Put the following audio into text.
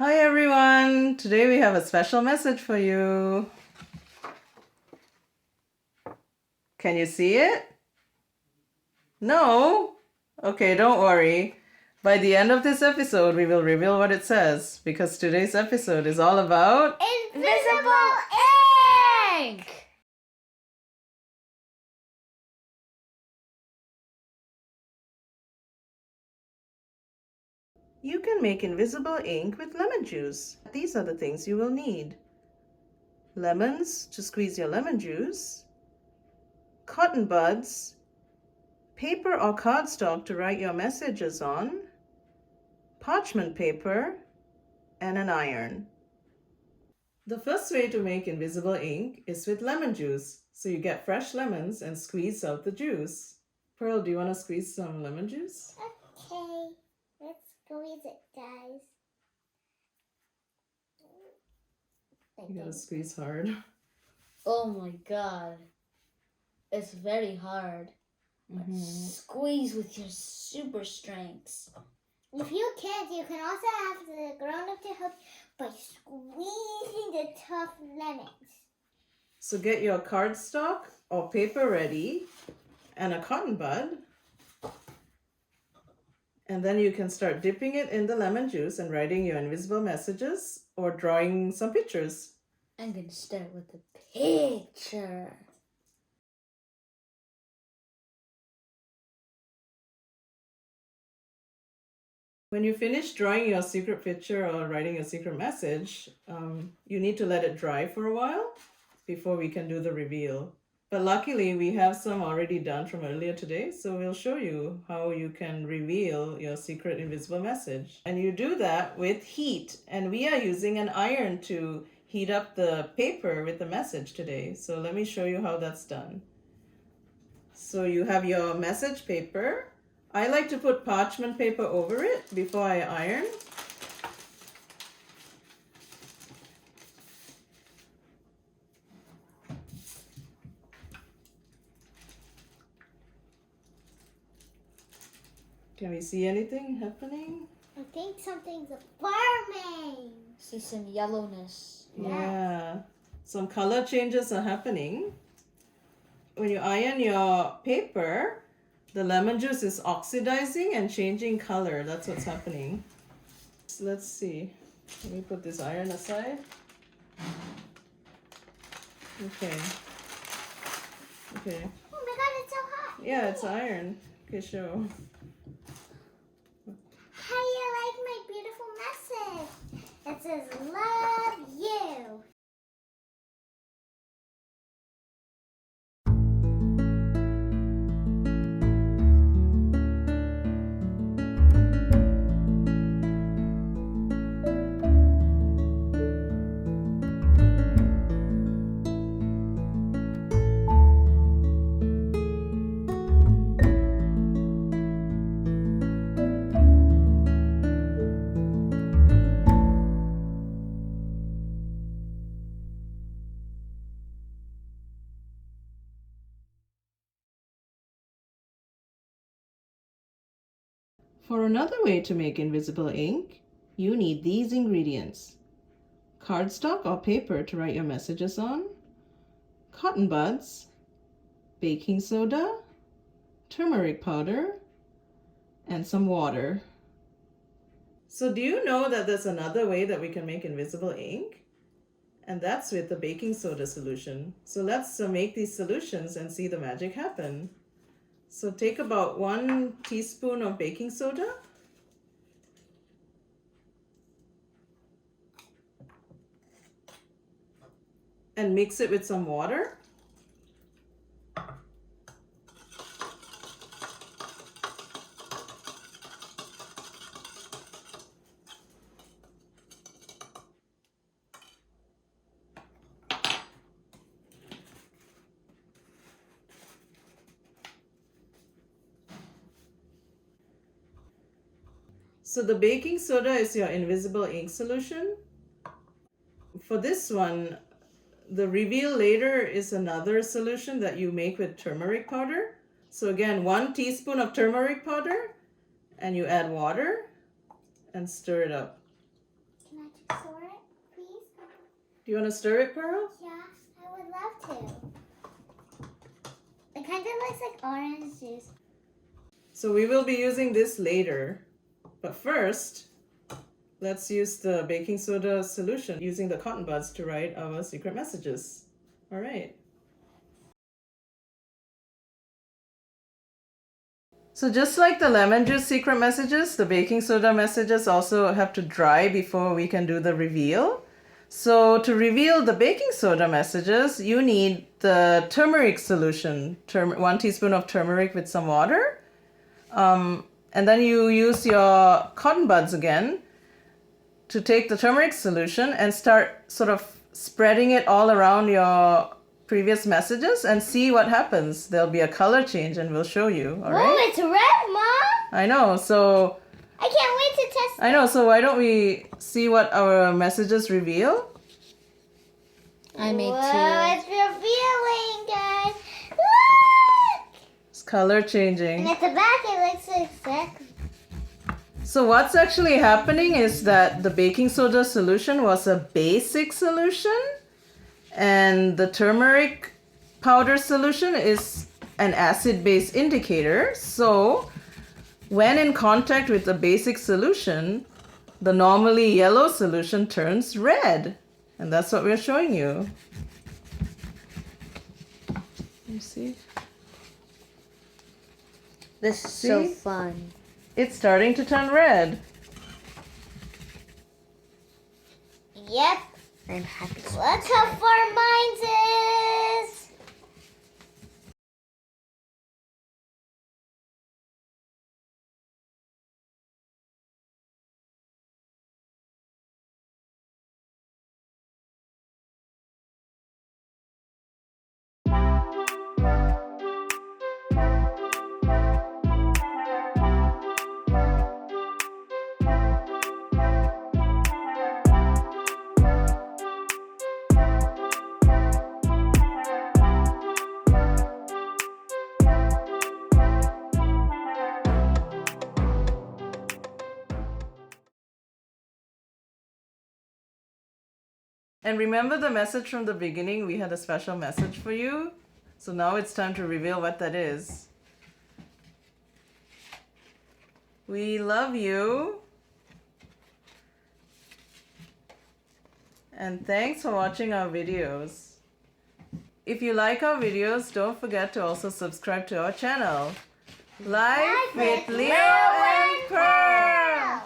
Hi everyone! Today we have a special message for you. Can you see it? No? Okay, don't worry. By the end of this episode, we will reveal what it says because today's episode is all about Invisible ink! you can make invisible ink with lemon juice. These are the things you will need. Lemons to squeeze your lemon juice, cotton buds, paper or cardstock to write your messages on, parchment paper, and an iron. The first way to make invisible ink is with lemon juice. So you get fresh lemons and squeeze out the juice. Pearl, do you want to squeeze some lemon juice? Okay, let's squeeze it, guys. You gotta squeeze hard. Oh my god. It's very hard. Squeeze with your super strengths. If you can't, you can also ask the grown-up to help by squeezing the tough lemons. So get your cardstock or paper ready and a cotton bud. And then you can start dipping it in the lemon juice and writing your invisible messages or drawing some pictures. I'm gonna start with a picture. When you finish drawing your secret picture or writing a secret message, you need to let it dry for a while before we can do the reveal. But luckily, we have some already done from earlier today, so we'll show you how you can reveal your secret invisible message. And you do that with heat, and we are using an iron to heat up the paper with the message today. So let me show you how that's done. So you have your message paper. I like to put parchment paper over it before I iron. Can we see anything happening? I think something's forming. See some yellowness. Yeah, some color changes are happening. When you iron your paper, the lemon juice is oxidizing and changing color. That's what's happening. So let's see. Let me put this iron aside. Okay. Okay. Oh my god, it's so hot. Yeah, it's iron. Okay, show. How do you like my beautiful message? It says, love you. For another way to make invisible ink, you need these ingredients. Cardstock or paper to write your messages on, cotton buds, baking soda, turmeric powder, and some water. So do you know that there's another way that we can make invisible ink? And that's with the baking soda solution. So let's make these solutions and see the magic happen. So take about 1 teaspoon of baking soda. And mix it with some water. So the baking soda is your invisible ink solution. For this one, the reveal later is another solution that you make with turmeric powder. So again, 1 teaspoon of turmeric powder, and you add water and stir it up. Can I pour it, please? Do you want to stir it, Pearl? Yeah, I would love to. It kind of looks like orange juice. So we will be using this later. But first, let's use the baking soda solution using the cotton buds to write our secret messages. All right. So just like the lemon juice secret messages, the baking soda messages also have to dry before we can do the reveal. So to reveal the baking soda messages, you need the turmeric solution, 1 teaspoon of turmeric with some water. And then you use your cotton buds again to take the turmeric solution and start sort of spreading it all around your previous messages and see what happens. There'll be a color change and we'll show you, all right? Oh, it's red, Mom! I know, so... I can't wait to test it. I know, so why don't we see what our messages reveal? I made Whoa, two. it's revealing, guys. Look! It's color And changing. at the back, it looks exactly. So what's actually happening is that the baking soda solution was a basic solution and the turmeric powder solution is an acid-base indicator. So when in contact with the basic solution, the normally yellow solution turns red. And that's what we're showing you. You see? This is so See? fun. It's starting to turn red. Yep. I'm happy. Look how far mine is. And remember the message from the beginning? We had a special message for you. So now it's time to reveal what that is. We love you. And thanks for watching our videos. If you like our videos, don't forget to also subscribe to our channel. Life with Leo and Pearl.